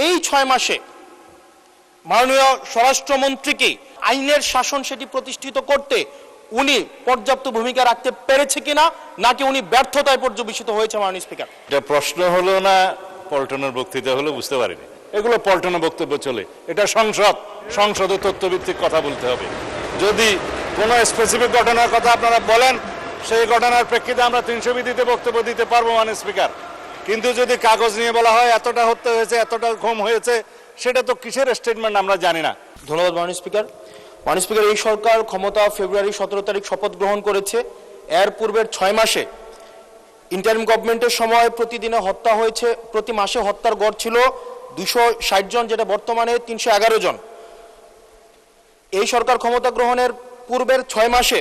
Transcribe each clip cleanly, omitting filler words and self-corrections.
এই 6 মাসে মাননীয় স্বরাষ্ট্রমন্ত্রীকে আইনের শাসন সেটি প্রতিষ্ঠিত করতে উনি পর্যাপ্ত ভূমিকা রাখতে পেরেছে কিনা, নাকি উনি ব্যর্থতায় পর্যবেসিত হয়েছে? মাননীয় স্পিকার, এটা প্রশ্ন হলো না পল্টনের বক্তৃতা হলো, বুঝতে পারিনি। এগুলো পল্টনের বক্তব্য চলে, এটা সংসদে তথ্যভিত্তিক কথা বলতে হবে। যদি কোনো স্পেসিফিক ঘটনার কথা আপনারা বলেন, সেই ঘটনার প্রেক্ষিতে আমরা 300 বিধিতে বক্তব্য দিতে পারবো মাননীয় স্পিকার। কিন্তু যদি কাগজ নিয়ে বলা হয় এতটা হত্যা হয়েছে, এতটা ঘুম হয়েছে, সেটা তো কিসের স্টেটমেন্ট আমরা জানি না। ধন্যবাদ মাননীয় স্পিকার। মাননীয় স্পিকার, এই সরকার ক্ষমতা ফেব্রুয়ারি 17 তারিখ শপথ গ্রহণ করেছে। এর পূর্বের 6 মাসে ইন্টারিম গভর্নমেন্টের সময় প্রতিদিনে হত্যা হয়েছে, প্রতি মাসে হত্যার গড় ছিল 260 জন, যেটা বর্তমানে 311 জন। এই সরকার ক্ষমতা গ্রহণের পূর্বের 6 মাসে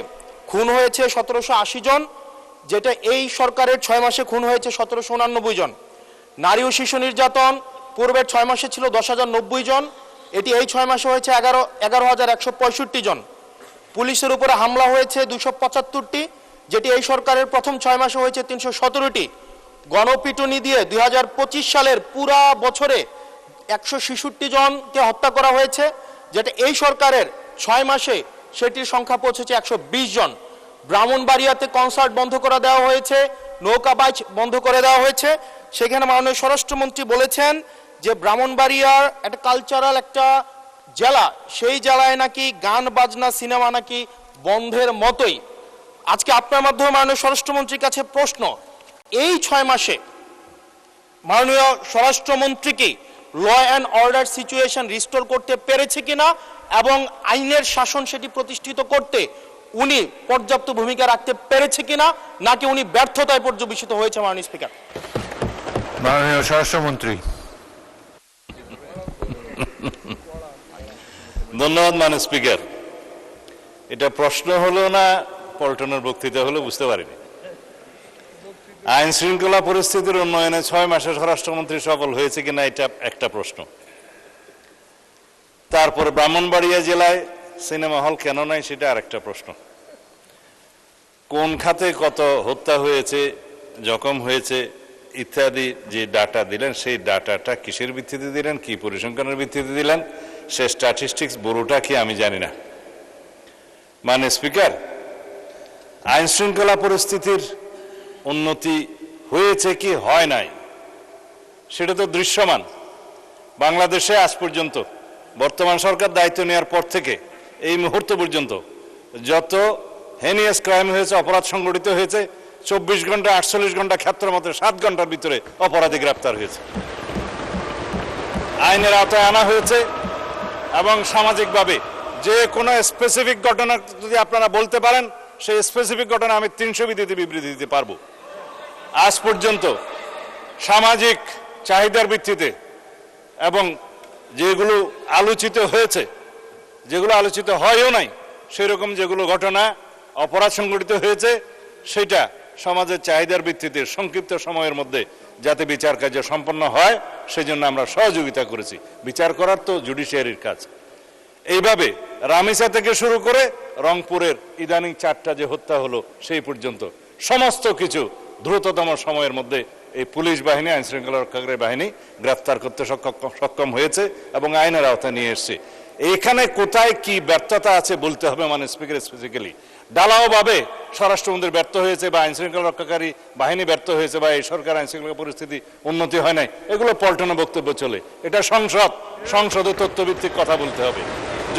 খুন হয়েছে 1780 জন, যেটা এই সরকারের 6 মাসে খুন হয়েছে 1789 জন। নারী ও শিশু নির্যাতন পূর্বের 6 মাসে ছিল 10,090 জন, এটি এই 6 মাসে হয়েছে 11,165 জন। পুলিশের উপরে হামলা হয়েছে 275টি, যেটি এই সরকারের প্রথম 6 মাসে হয়েছে 317টি। গণপিটুনি দিয়ে 2025 সালের পুরা বছরে 166 জনকে হত্যা করা হয়েছে, যেটা এই সরকারের 6 মাসে সেটির সংখ্যা পৌঁছেছে 120 জন। ব্রাহ্মণবাড়িয়াতে কনসার্ট বন্ধ করে দেওয়া হয়েছে, নৌকাবাজ বন্ধ করে দেওয়া হয়েছে। সেখানে মাননীয় স্বরাষ্ট্রমন্ত্রী বলেছেন যে ব্রাহ্মণবাড়িয়ার একটা কালচারাল একটা জেলা, সেই জেলায় নাকি গান বাজনা সিনেমা নাকি বন্ধের মতোই। আজকে আপনার মাধ্যমে মাননীয় স্বরাষ্ট্রমন্ত্রীর কাছে প্রশ্ন, এই 6 মাসে মাননীয় স্বরাষ্ট্রমন্ত্রীকে law and order situation restore করতে পেরেছে কিনা, এবং আইনের শাসন সেটি প্রতিষ্ঠিত করতে উনি পর্যাপ্ত ভূমিকা রাখতে পেরেছে কিনা, নাকি উনি ব্যর্থতায় পর্যবেসিত হয়েছে? মাননীয় স্পিকার। মাননীয় স্বরাষ্ট্রমন্ত্রী। ধন্যবাদ মাননীয় স্পিকার। এটা প্রশ্ন হলো না পল্টনের বক্তৃতা হলো, বুঝতে পারিনি। আইন শৃঙ্খলা পরিস্থিতির উন্নয়নে 6 মাসে স্বরাষ্ট্রমন্ত্রী সফল হয়েছে কিনা এটা একটা প্রশ্ন। তারপরে ব্রাহ্মণবাড়িয়া জেলায় সিনেমা হল কেন নাই সেটা আরেকটা প্রশ্ন। কোন খাতে কত হত্যা হয়েছে, জখম হয়েছে ইত্যাদি যে ডাটা দিলেন, সেই ডাটাটা কিসের ভিত্তিতে দিলেন, কি পরিসংখ্যানের ভিত্তিতে দিলেন, সে স্ট্যাটিস্টিক্স বড়টা কি আমি জানি না। মানে স্পিকার, আইন শৃঙ্খলা পরিস্থিতির উন্নতি হয়েছে কি হয় নাই সেটা তো দৃশ্যমান। বাংলাদেশে আজ পর্যন্ত বর্তমান সরকার দায়িত্ব নেওয়ার পর থেকে এই মুহূর্ত পর্যন্ত যত হেনিয়াস ক্রাইম হয়েছে, অপরাধ সংগঠিত হয়েছে, 24 ঘন্টা 48 ঘন্টা ক্ষেত্রের মধ্যে 7 ঘন্টার ভিতরে অপরাধী গ্রেপ্তার হয়েছে, আইনের আওতায় আনা হয়েছে। এবং সামাজিকভাবে যে কোনো স্পেসিফিক ঘটনা যদি আপনারা বলতে পারেন, সেই স্পেসিফিক ঘটনা আমি 300 বিধিতে বিবৃতি দিতে পারবো। আজ পর্যন্ত সামাজিক চাহিদার ভিত্তিতে এবং যেগুলো আলোচিত হয়েছে, যেগুলো আলোচিত হয়ও নাই, সেরকম যেগুলো ঘটনা অপরাধ সংগঠিত হয়েছে, সেটা সমাজের চাহিদার ভিত্তিতে সংক্ষিপ্ত সময়ের মধ্যে যাতে বিচার কার্য সম্পন্ন হয় সেজন্য আমরা সহযোগিতা করেছি। বিচার করার তো জুডিশিয়ারির কাজ। এইভাবে রামিসা থেকে শুরু করে রংপুরের ইদানিং 4টা যে হত্যা হলো সেই পর্যন্ত সমস্ত কিছু দ্রুততম সময়ের মধ্যে এই পুলিশ বাহিনী, আইন শৃঙ্খলা রক্ষাকারী বাহিনী গ্রেফতার করতে সক্ষম হয়েছে এবং আইনের আওতায় নিয়ে এসছে। এইখানে কোথায় কি ব্যর্থতা আছে বলতে হবে। মানে স্পিকার, স্পেসিক্যালি ডালাওভাবে স্বরাষ্ট্রমন্ত্রী ব্যর্থ হয়েছে বা আইন শৃঙ্খলা রক্ষাকারী বাহিনী ব্যর্থ হয়েছে বা এই সরকার আইন শৃঙ্খলা পরিস্থিতি উন্নতি হয় নাই, এগুলো পল্টনের বক্তব্য চলে। এটা সংসদে তথ্যভিত্তিক কথা বলতে হবে।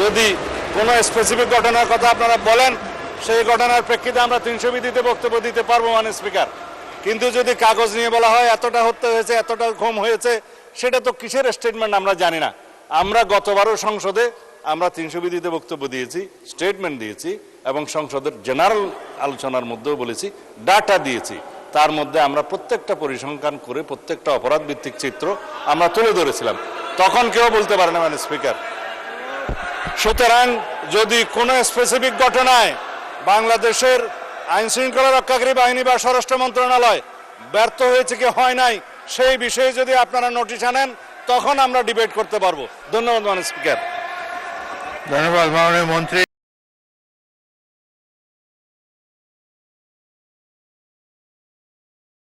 যদি কোনো স্পেসিফিক ঘটনার কথা আপনারা বলেন, সেই ঘটনার প্রেক্ষিতে আমরা 300 বিধিতে বক্তব্য দিতে পারবো মাননীয় স্পিকার। কিন্তু যদি কাগজ নিয়ে বলা হয় এতটা হত্যা হয়েছে, এতটা ঘুম হয়েছে, সেটা তো কিসের স্টেটমেন্ট আমরা জানি না। আমরা গতবারও সংসদে আমরা 300 বিধিতে বক্তব্য দিয়েছি, স্টেটমেন্ট দিয়েছি এবং সংসদের জেনারেল আলোচনার মধ্যেও বলেছি, ডাটা দিয়েছি। তার মধ্যে আমরা প্রত্যেকটা পরিসংখ্যান করে প্রত্যেকটা অপরাধ ভিত্তিক চিত্র আমরা তুলে ধরেছিলাম। তখন কেউ বলতে পারে না মাননীয় স্পিকার। সুতরাং যদি কোনো স্পেসিফিক ঘটনায় বাংলাদেশের আইন শৃঙ্খলা রক্ষাকারী বাহিনী বা স্বরাষ্ট্র মন্ত্রণালয় ব্যর্থ হয়েছে কি হয় নাই, সেই বিষয়ে যদি আপনারা নোটিশ আনেন, তখন আমরা ডিবেট করতে পারবো। ধন্যবাদ মাননীয় স্পিকার। ধন্যবাদ মাননীয় মন্ত্রী।